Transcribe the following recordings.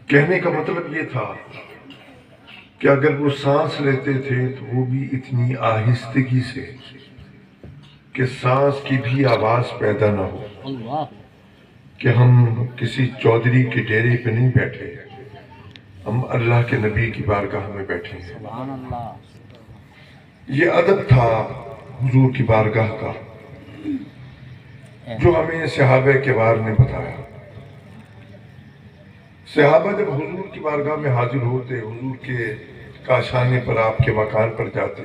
کہنے کا مطلب یہ تھا کہ اگر وہ سانس لیتے تھے تو وہ بھی اتنی آہستگی سے کہ سانس کی بھی آواز پیدا نہ ہو، کہ ہم کسی چودھری کے ڈیرے پہ نہیں بیٹھے، ہم اللہ کے نبی کی بارگاہ میں بیٹھے ہیں۔ سبحان اللہ۔ یہ ادب تھا حضور کی بارگاہ کا جو ہمیں صحابہ کرام نے بتایا۔ صحابہ جب حضور کی بارگاہ میں حاضر ہوتے، حضور کے کاشانے پر، آپ کے مکان پر جاتے،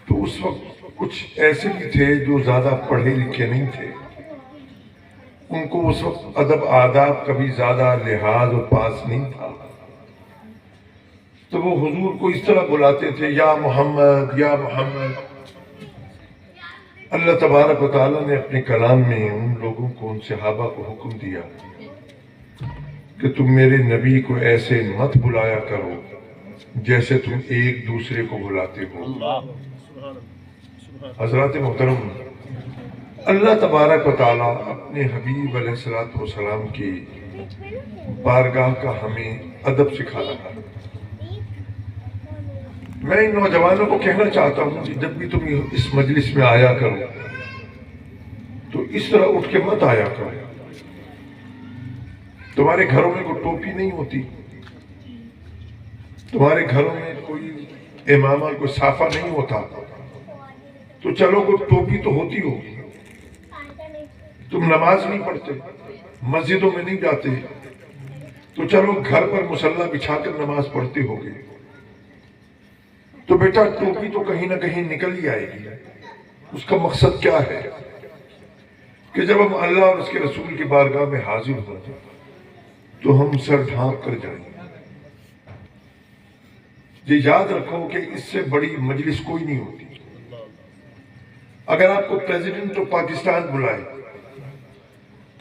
تو اس وقت کچھ ایسے بھی تھے جو زیادہ پڑھے لکھے نہیں تھے، ان کو اس وقت ادب آداب کا بھی زیادہ لحاظ اور پاس نہیں تھا، تو وہ حضور کو اس طرح بلاتے تھے، یا محمد یا محمد۔ اللہ تبارک و تعالیٰ نے اپنے کلام میں ان لوگوں کو، ان صحابہ کو حکم دیا کہ تم میرے نبی کو ایسے مت بلایا کرو جیسے تم ایک دوسرے کو بلاتے ہو۔ حضرات محترم، اللہ تبارک و تعالیٰ اپنے حبیب علیہ السلام کی بارگاہ کا ہمیں ادب سکھا رہا ہے۔ میں ان نوجوانوں کو کہنا چاہتا ہوں کہ جب بھی تم اس مجلس میں آیا کرو تو اس طرح اٹھ کے مت آیا کرو۔ تمہارے گھروں میں کوئی ٹوپی نہیں ہوتی، تمہارے گھروں میں کوئی امامہ، کوئی صافہ نہیں ہوتا، تو چلو کوئی ٹوپی تو ہوتی ہو۔ تم نماز نہیں پڑھتے، مسجدوں میں نہیں جاتے، تو چلو گھر پر مصلی بچھا کر نماز پڑھتے ہوگے، تو بیٹا ٹوپی تو کہیں نہ کہیں نکل ہی آئے گی۔ اس کا مقصد کیا ہے کہ جب ہم اللہ اور اس کے رسول کی بارگاہ میں حاضر ہوں تو ہم سر ڈھانپ کر جائیں۔ یہ یاد رکھو کہ اس سے بڑی مجلس کوئی نہیں ہوتی۔ اگر آپ کو پریزیڈنٹ آف پاکستان بلائے،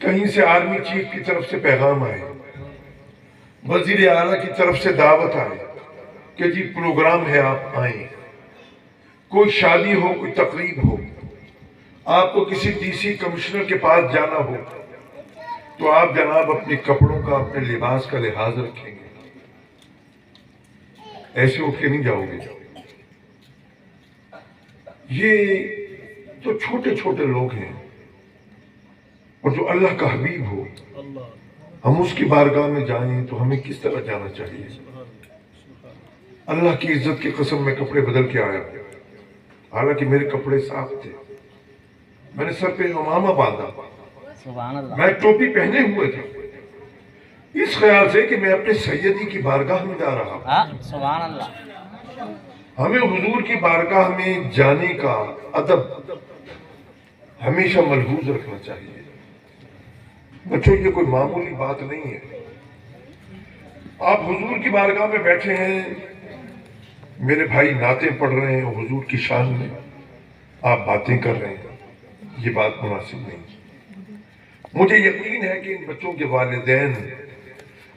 کہیں سے آرمی چیف کی طرف سے پیغام آئے، وزیر اعلیٰ کی طرف سے دعوت آئے کہ جی پروگرام ہے آپ آئیں، کوئی شادی ہو، کوئی تقریب ہو، آپ کو کسی ڈی سی کمشنر کے پاس جانا ہو، تو آپ جناب اپنے کپڑوں کا، اپنے لباس کا لحاظ رکھیں گے، ایسے اٹھ کے نہیں جاؤ گے۔ یہ تو چھوٹے چھوٹے لوگ ہیں، اور جو اللہ کا حبیب ہو، ہم اس کی بارگاہ میں جائیں تو ہمیں کس طرح جانا چاہیے۔ اللہ کی عزت کی قسم میں کپڑے بدل کے آیا، حالانکہ میرے کپڑے صاف تھے، میں نے سر پہ امامہ باندھا، سبحان اللہ۔ میں ٹوپی پہنے ہوئے تھا، اس خیال سے کہ میں اپنے سیدی کی بارگاہ میں جا رہا ہوں۔ سبحان اللہ۔ ہمیں حضور کی بارگاہ میں جانے کا ادب ہمیشہ ملحوظ رکھنا چاہیے۔ بچوں، یہ کوئی معمولی بات نہیں ہے۔ آپ حضور کی بارگاہ میں بیٹھے ہیں، میرے بھائی نعتیں پڑھ رہے ہیں حضور کی شان میں، آپ باتیں کر رہے ہیں، یہ بات مناسب نہیں۔ مجھے یقین ہے کہ ان بچوں کے والدین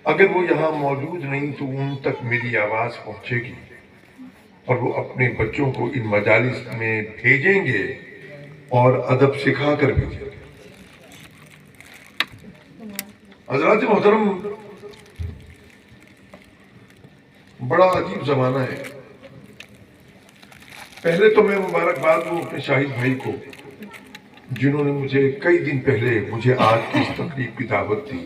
اگر وہ یہاں موجود نہیں تو ان تک میری آواز پہنچے گی، اور وہ اپنے بچوں کو ان مجالس میں بھیجیں گے اور ادب سکھا کر بھیجیں گے۔ حضرات محترم، بڑا عجیب زمانہ ہے۔ پہلے تو میں مبارکباد دوں اپنے شاہد بھائی کو، جنہوں نے مجھے کئی دن پہلے مجھے آج کی اس تقریب کی دعوت دی۔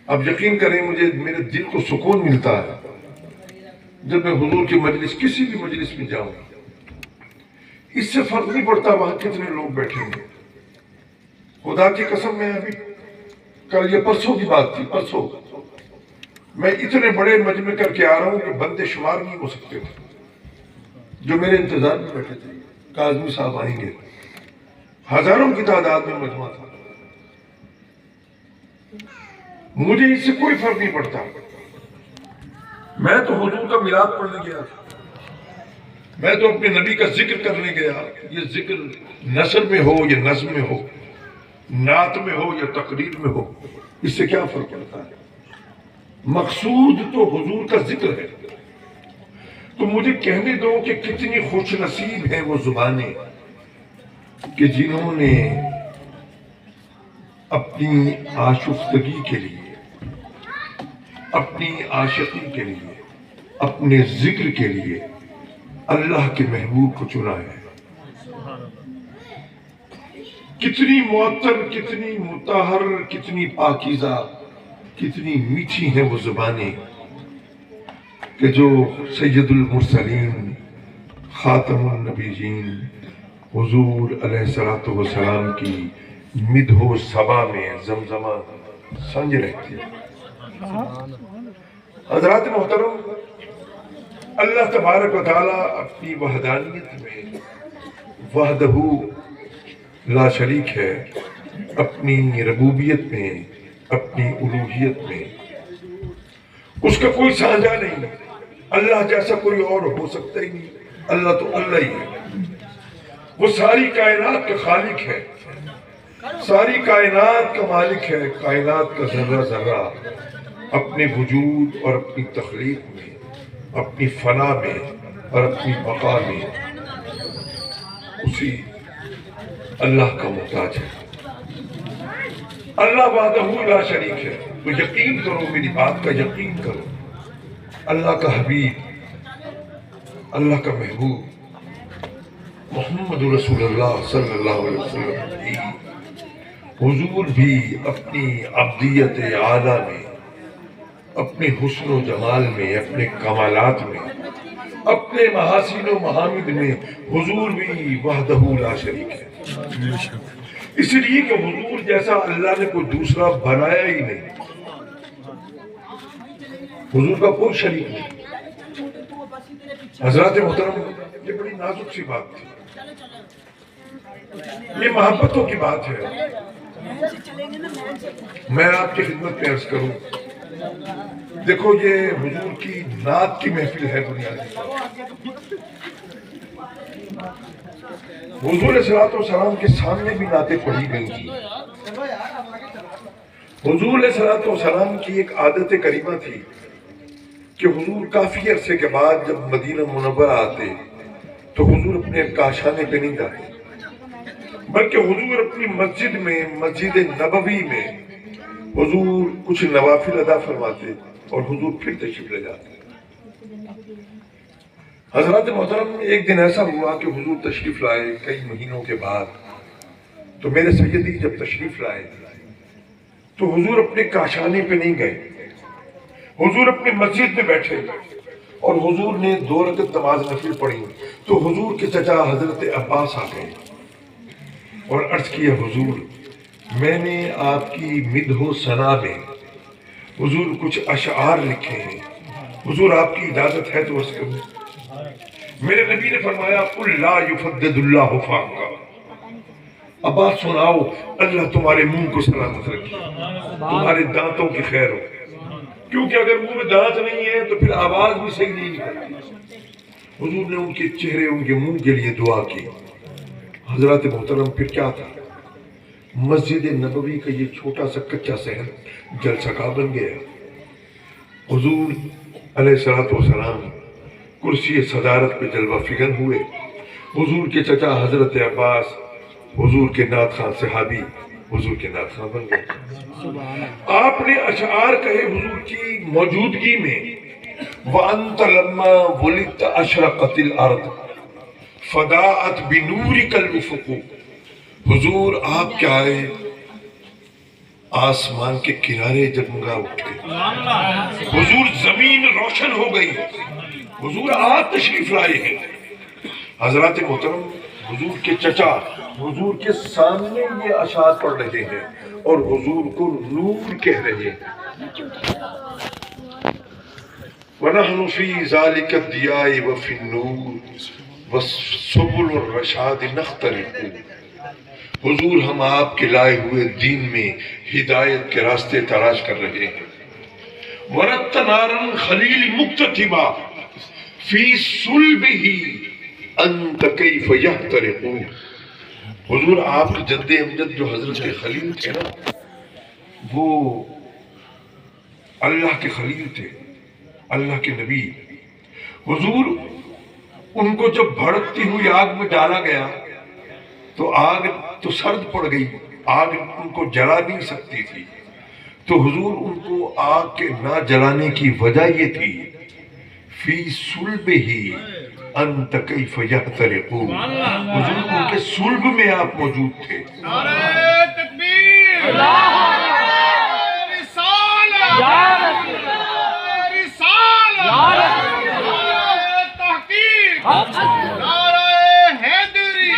اب یقین کریں، مجھے میرے دل کو سکون ملتا ہے جب میں حضور کی مجلس، کسی بھی مجلس میں جاؤں، اس سے فرق نہیں پڑتا وہاں کتنے لوگ بیٹھے ہیں۔ خدا کی قسم، میں ابھی کل، یہ پرسوں کی بات تھی، پرسوں میں اتنے بڑے مجمع کر کے آ رہا ہوں کہ بندے شمار نہیں ہو سکتے تھے جو میرے انتظار میں بیٹھے تھے۔ کاظمی صاحب آئیں گے، ہزاروں کی تعداد میں مجمع تھا۔ مجھے اس سے کوئی فرق نہیں پڑتا، میں تو حضور کا میلاد پڑھنے گیا تھا، میں تو اپنے نبی کا ذکر کرنے گیا۔ یہ ذکر نثر میں ہو یا نظم میں ہو، نعت میں ہو یا تقریر میں ہو، اس سے کیا فرق پڑتا ہے؟ مقصود تو حضور کا ذکر ہے۔ تو مجھے کہنے دو کہ کتنی خوش نصیب ہیں وہ زبانیں کہ جنہوں نے اپنی آشفتگی کے لیے، اپنی عاشقی کے لیے، اپنے ذکر کے لیے اللہ کے محبوب کو چنا ہے۔ کتنی معطر، کتنی مطہر، کتنی پاکیزہ، کتنی میٹھی ہیں وہ زبانیں کہ جو سید المرسلین، خاتم النبیین حضور علیہ الصلوۃ والسلام کی مدح و صبا میں زمزمہ سنج رہتی ہے۔ حضرات محترم، اللہ تبارک و تعالیٰ اپنی وحدانیت میں وحدہ لا شریک ہے، اپنی ربوبیت میں، اپنی الوہیت میں اس کا کوئی سانجا نہیں۔ اللہ جیسا کوئی اور ہو سکتا ہی نہیں، اللہ تو اللہ ہی ہے۔ وہ ساری کائنات کا خالق ہے، ساری کائنات کا مالک ہے۔ کائنات کا ذرہ ذرہ اپنے وجود اور اپنی تخلیق میں، اپنی فنا میں اور اپنی بقا میں اسی اللہ کا محتاج ہے۔ اللہ وحدہ لا شریک ہے۔ تو یقین کرو، میری بات کا یقین کرو، اللہ کا حبیب، اللہ کا محبوب محمد رسول اللہ صلی اللہ علیہ وسلم بھی، حضور بھی اپنی عبدیت اعلیٰ میں، اپنے حسن و جمال میں، اپنے کمالات میں، اپنے محاسن و محامد میں حضور بھی وحدہ لا شریک ہے۔ اس لیے کہ حضور جیسا اللہ نے کوئی دوسرا بنایا ہی نہیں، حضور کا کوئی شریک نہیں۔ حضرات محترم، یہ بڑی نازک سی بات تھی، یہ محبتوں کی بات ہے۔ میں آپ کی خدمت میں عرض کروں، دیکھو یہ حضور کی نعت کی محفل ہے بنیادی۔ حضور علیہ السلام کے سامنے بھی نعتیں پڑھی گئی تھی۔ حضور علیہ السلام کی ایک عادت کریمہ تھی کہ حضور کافی عرصے کے بعد جب مدینہ منورہ آتے تو حضور اپنے کاشانے پہ نہیں جاتے، بلکہ حضور اپنی مسجد میں، مسجد نبوی میں حضور کچھ نوافل ادا فرماتے اور حضور پھر تشریف لے جاتے۔ حضرات محترم، ایک دن ایسا ہوا کہ حضور تشریف لائے کئی مہینوں کے بعد، تو میرے سیدی جب تشریف لائے تو حضور اپنے کاشانے پہ نہیں گئے، حضور اپنی مسجد میں بیٹھے اور حضور نے 2 رکعت نماز نفل پڑھی تو حضور کے چچا حضرت عباس آ گئے اور عرض کیا، حضور میں نے آپ کی مدح و ثنا میں حضور کچھ اشعار لکھے ہیں، حضور آپ کی اجازت ہے تو عرض کروں؟ میرے نبی نے فرمایا، قل لا یفدد اللہ فاقہ، عباس سناؤ، اللہ تمہارے منہ کو سلامت رکھے، تمہارے دانتوں کی خیر ہو، کیونکہ اگر منہ میں دانت نہیں ہے تو پھر آواز بھی صحیح نہیں نکلتی۔ حضور نے ان کے چہرے، ان کے منہ کے لیے دعا کی۔ حضرات محترم، پھر کیا تھا؟ مسجد نبوی کا یہ چھوٹا سا کچا صحن جلسہ گاہ بن گیا۔ حضور علیہ السلام کرسی صدارت پہ جلوہ فکن ہوئے۔ حضور کے چچا حضرت عباس حضور کے نعت خان صحابی حضور کے نعت خان بن گئے۔ آپ نے اشعار کہے حضور کی موجودگی میں، وَأَنْتَ لَمَّا وُلِدْتَ أَشْرَقَتِ الْأَرْضُ فَضَاءَتْ بِنُورِكَ الْأُفُقُ۔ حضور آپ کیا آئے، آسمان کے کنارے جگمگا اٹھے، حضور زمین روشن ہو گئی، حضور آپ تشریف لائے ہیں۔ حضرات محترم، حضور کے چچا حضور کے سامنے یہ اشعار پڑھ رہے ہیں اور حضور کو نور کہہ رہے ہیں۔ وَنَحْنُ فِي ذَلِكَ الضِّيَاءِ وَفِي النُّورِ وَسُبُلُ الرَّشَادِ نَخْتَرِقُ۔ حضور ہم آپ کے لائے ہوئے دین میں ہدایت کے راستے تلاش کر رہے ہیں۔ وَرَدْتَ نَارًا خَلِيلِ مُقْتَتِبًا فِي صُلْبِهِ أَنْتَ كَيْفَ يَحْتَرِقُ۔ حضور آپ کے جد امجد جو حضرت خلیل تھے نا، وہ اللہ کے خلیل تھے، اللہ کے نبی۔ حضور ان کو جب بھڑکتی ہوئی آگ میں ڈالا گیا تو آگ تو سرد پڑ گئی، آگ ان کو جلا نہیں سکتی تھی، تو حضور ان کو آگ کے نہ جلانے کی وجہ یہ تھی فی صلبہ انت کیف یحترقو، حضور ان کے صلب میں آپ موجود تھے. نعرہ تکبیر، رسالت، رسالت، تحقیق، نعرہ حیدری.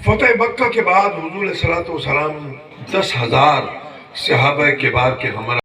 فتح مکہ کے بعد حضور علیہ الصلوۃ والسلام 10,000 صحابہ کبار کے ہمراہ